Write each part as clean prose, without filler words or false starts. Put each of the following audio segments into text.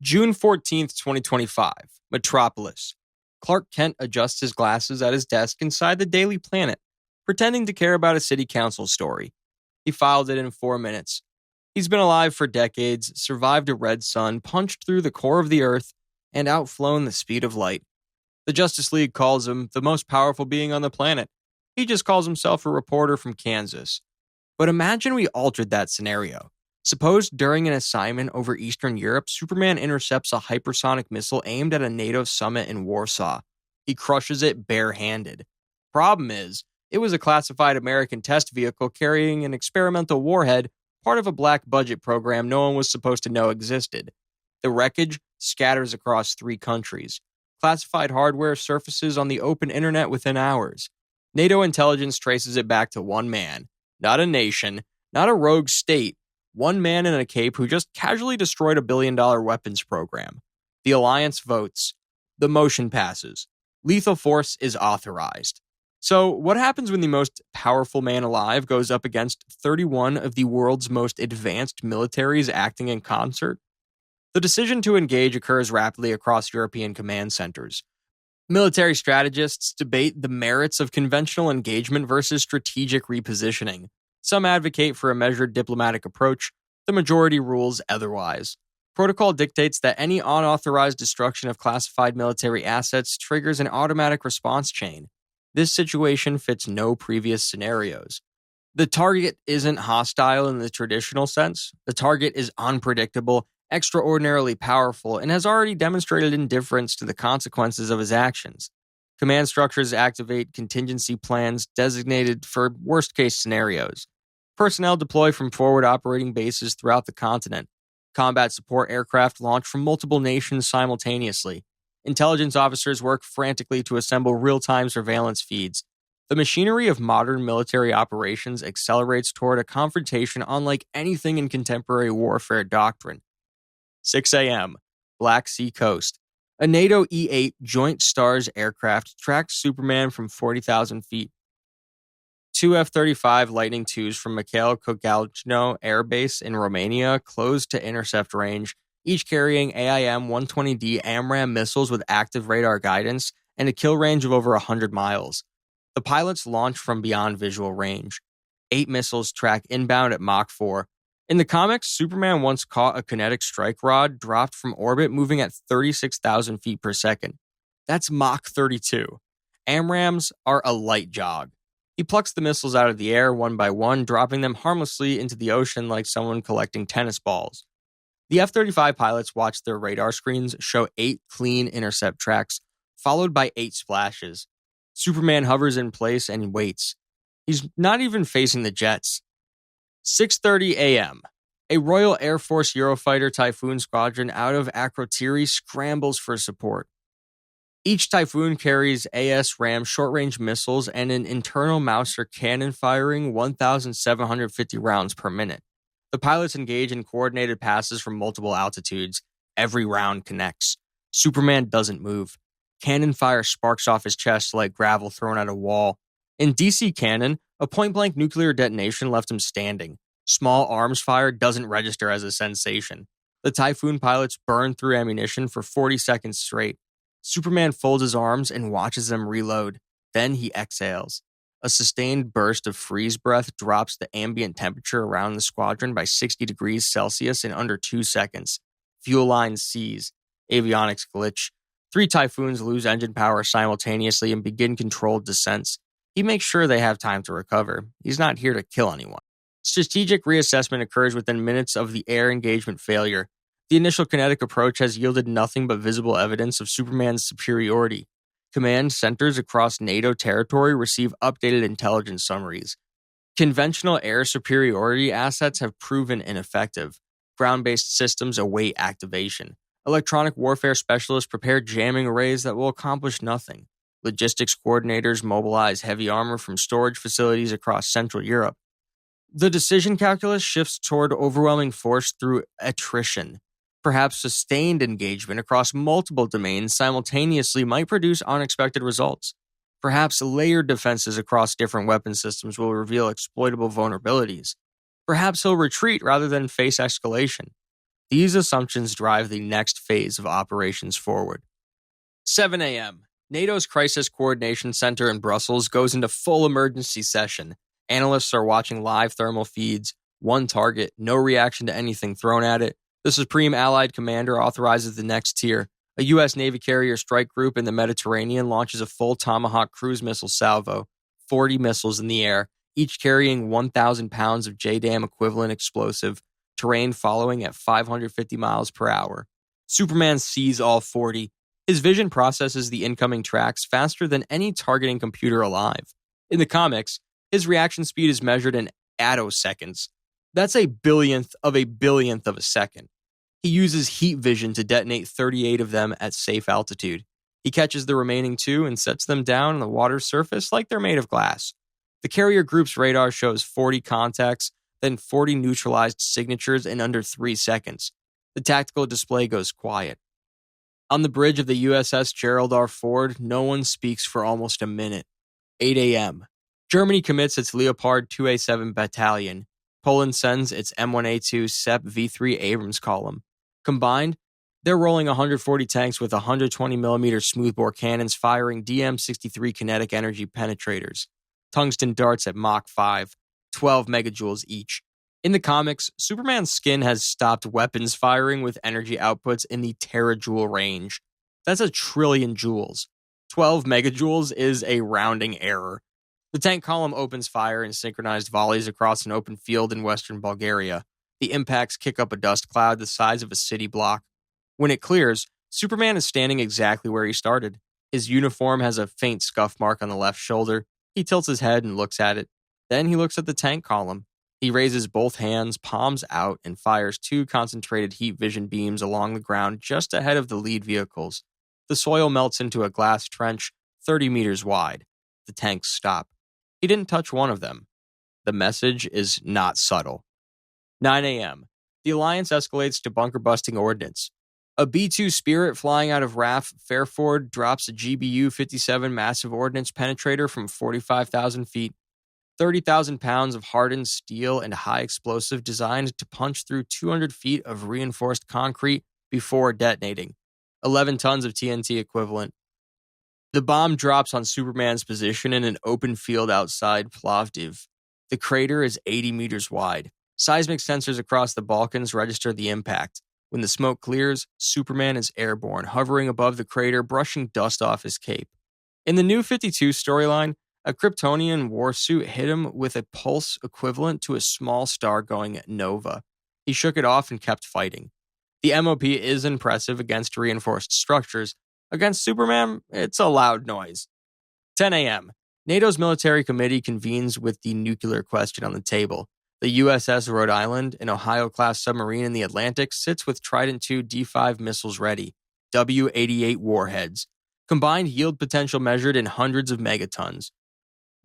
June 14th, 2025, Metropolis. Clark Kent adjusts his glasses at his desk inside the Daily Planet, pretending to care about a city council story. He filed it in 4 minutes. He's been alive for decades, survived a red sun, punched through the core of the earth, and outflown the speed of light. The Justice League calls him the most powerful being on the planet. He just calls himself a reporter from Kansas. But imagine we altered that scenario. Suppose during an assignment over Eastern Europe, Superman intercepts a hypersonic missile aimed at a NATO summit in Warsaw. He crushes it barehanded. Problem is, it was a classified American test vehicle carrying an experimental warhead, part of a black budget program no one was supposed to know existed. The wreckage scatters across 3 countries. Classified hardware surfaces on the open internet within hours. NATO intelligence traces it back to one man, not a nation, not a rogue state, one man in a cape who just casually destroyed a billion-dollar weapons program. The alliance votes. The motion passes. Lethal force is authorized. So, what happens when the most powerful man alive goes up against 31 of the world's most advanced militaries acting in concert? The decision to engage occurs rapidly across European command centers. Military strategists debate the merits of conventional engagement versus strategic repositioning. Some advocate for a measured diplomatic approach. The majority rules otherwise. Protocol dictates that any unauthorized destruction of classified military assets triggers an automatic response chain. This situation fits no previous scenarios. The target isn't hostile in the traditional sense. The target is unpredictable, extraordinarily powerful, and has already demonstrated indifference to the consequences of his actions. Command structures activate contingency plans designated for worst-case scenarios. Personnel deploy from forward operating bases throughout the continent. Combat support aircraft launch from multiple nations simultaneously. Intelligence officers work frantically to assemble real-time surveillance feeds. The machinery of modern military operations accelerates toward a confrontation unlike anything in contemporary warfare doctrine. 6 a.m., Black Sea coast. A NATO E-8 Joint Stars aircraft tracks Superman from 40,000 feet. 2 F-35 Lightning IIs from Mikhail Kogalchno Air Base in Romania closed to intercept range, each carrying AIM-120D AMRAAM missiles with active radar guidance and a kill range of over 100 miles. The pilots launch from beyond visual range. 8 missiles track inbound at Mach 4. In the comics, Superman once caught a kinetic strike rod dropped from orbit moving at 36,000 feet per second. That's Mach 32. AMRAAMs are a light jog. He plucks the missiles out of the air one by one, dropping them harmlessly into the ocean like someone collecting tennis balls. The F-35 pilots watch their radar screens show 8 clean intercept tracks, followed by 8 splashes. Superman hovers in place and waits. He's not even facing the jets. 6:30 a.m. A Royal Air Force Eurofighter Typhoon squadron out of Akrotiri scrambles for support. Each Typhoon carries AS-RAM short-range missiles and an internal Mauser cannon firing 1,750 rounds per minute. The pilots engage in coordinated passes from multiple altitudes. Every round connects. Superman doesn't move. Cannon fire sparks off his chest like gravel thrown at a wall. In DC Cannon, a point-blank nuclear detonation left him standing. Small arms fire doesn't register as a sensation. The Typhoon pilots burn through ammunition for 40 seconds straight. Superman folds his arms and watches them reload. Then he exhales. A sustained burst of freeze breath drops the ambient temperature around the squadron by 60 degrees Celsius in under 2 seconds. Fuel lines seize. Avionics glitch. 3 Typhoons lose engine power simultaneously and begin controlled descents. He makes sure they have time to recover. He's not here to kill anyone. Strategic reassessment occurs within minutes of the air engagement failure. The initial kinetic approach has yielded nothing but visible evidence of Superman's superiority. Command centers across NATO territory receive updated intelligence summaries. Conventional air superiority assets have proven ineffective. Ground-based systems await activation. Electronic warfare specialists prepare jamming arrays that will accomplish nothing. Logistics coordinators mobilize heavy armor from storage facilities across Central Europe. The decision calculus shifts toward overwhelming force through attrition. Perhaps sustained engagement across multiple domains simultaneously might produce unexpected results. Perhaps layered defenses across different weapon systems will reveal exploitable vulnerabilities. Perhaps he'll retreat rather than face escalation. These assumptions drive the next phase of operations forward. 7 a.m. NATO's Crisis Coordination Center in Brussels goes into full emergency session. Analysts are watching live thermal feeds. One target, no reaction to anything thrown at it. The Supreme Allied Commander authorizes the next tier. A U.S. Navy carrier strike group in the Mediterranean launches a full Tomahawk cruise missile salvo. 40 missiles in the air, each carrying 1,000 pounds of JDAM equivalent explosive. Terrain following at 550 miles per hour. Superman sees all 40. His vision processes the incoming tracks faster than any targeting computer alive. In the comics, his reaction speed is measured in attoseconds. That's a billionth of a second. He uses heat vision to detonate 38 of them at safe altitude. He catches the remaining 2 and sets them down on the water's surface like they're made of glass. The carrier group's radar shows 40 contacts, then 40 neutralized signatures in under 3 seconds. The tactical display goes quiet. On the bridge of the USS Gerald R. Ford, no one speaks for almost a minute. 8 a.m. Germany commits its Leopard 2A7 battalion. Poland sends its M1A2 SEP V3 Abrams column. Combined, they're rolling 140 tanks with 120mm smoothbore cannons firing DM-63 kinetic energy penetrators. Tungsten darts at Mach 5, 12 megajoules each. In the comics, Superman's skin has stopped weapons firing with energy outputs in the terajoule range. That's 1 trillion joules. 12 megajoules is a rounding error. The tank column opens fire in synchronized volleys across an open field in western Bulgaria. The impacts kick up a dust cloud the size of a city block. When it clears, Superman is standing exactly where he started. His uniform has a faint scuff mark on the left shoulder. He tilts his head and looks at it. Then he looks at the tank column. He raises both hands, palms out, and fires 2 concentrated heat vision beams along the ground just ahead of the lead vehicles. The soil melts into a glass trench 30 meters wide. The tanks stop. He didn't touch one of them. The message is not subtle. 9 a.m. The Alliance escalates to bunker-busting ordnance. A B-2 Spirit flying out of RAF Fairford drops a GBU-57 massive ordnance penetrator from 45,000 feet. 30,000 pounds of hardened steel and high explosive designed to punch through 200 feet of reinforced concrete before detonating. 11 tons of TNT equivalent. The bomb drops on Superman's position in an open field outside Plovdiv. The crater is 80 meters wide. Seismic sensors across the Balkans register the impact. When the smoke clears, Superman is airborne, hovering above the crater, brushing dust off his cape. In the New 52 storyline, a Kryptonian warsuit hit him with a pulse equivalent to a small star-going nova. He shook it off and kept fighting. The MOP is impressive against reinforced structures. Against Superman, it's a loud noise. 10 a.m. NATO's military committee convenes with the nuclear question on the table. The USS Rhode Island, an Ohio-class submarine in the Atlantic, sits with Trident II D5 missiles ready, W-88 warheads. Combined yield potential measured in hundreds of megatons.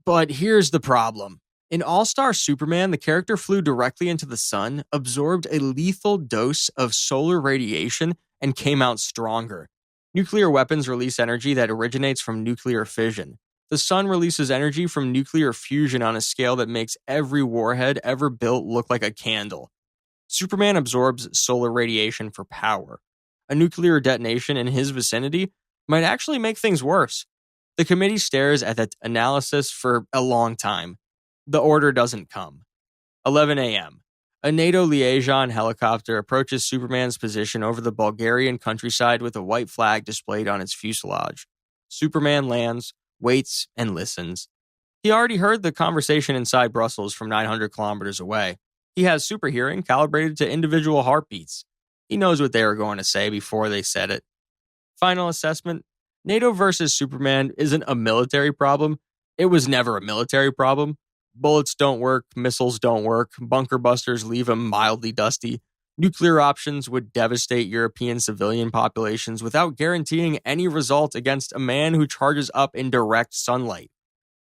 But here's the problem. In All-Star Superman, the character flew directly into the sun, absorbed a lethal dose of solar radiation, and came out stronger. Nuclear weapons release energy that originates from nuclear fission. The sun releases energy from nuclear fusion on a scale that makes every warhead ever built look like a candle. Superman absorbs solar radiation for power. A nuclear detonation in his vicinity might actually make things worse. The committee stares at that analysis for a long time. The order doesn't come. 11 a.m. A NATO liaison helicopter approaches Superman's position over the Bulgarian countryside with a white flag displayed on its fuselage. Superman lands, waits, and listens. He already heard the conversation inside Brussels from 900 kilometers away. He has super hearing calibrated to individual heartbeats. He knows what they were going to say before they said it. Final assessment: NATO versus Superman isn't a military problem. It was never a military problem. Bullets don't work, missiles don't work, bunker busters leave them mildly dusty. Nuclear options would devastate European civilian populations without guaranteeing any result against a man who charges up in direct sunlight.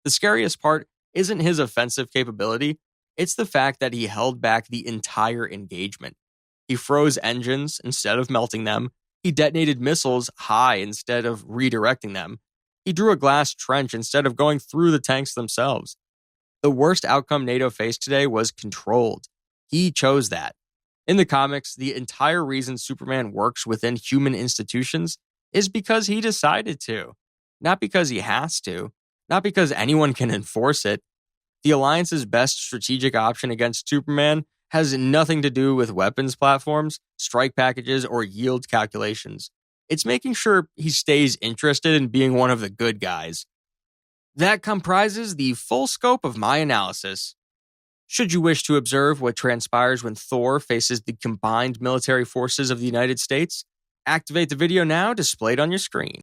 The scariest part isn't his offensive capability, it's the fact that he held back the entire engagement. He froze engines instead of melting them. He detonated missiles high instead of redirecting them. He drew a glass trench instead of going through the tanks themselves. The worst outcome NATO faced today was controlled. He chose that. In the comics, the entire reason Superman works within human institutions is because he decided to, not because he has to, not because anyone can enforce it. The Alliance's best strategic option against Superman has nothing to do with weapons platforms, strike packages, or yield calculations. It's making sure he stays interested in being one of the good guys. That comprises the full scope of my analysis. Should you wish to observe what transpires when Thor faces the combined military forces of the United States, activate the video now displayed on your screen.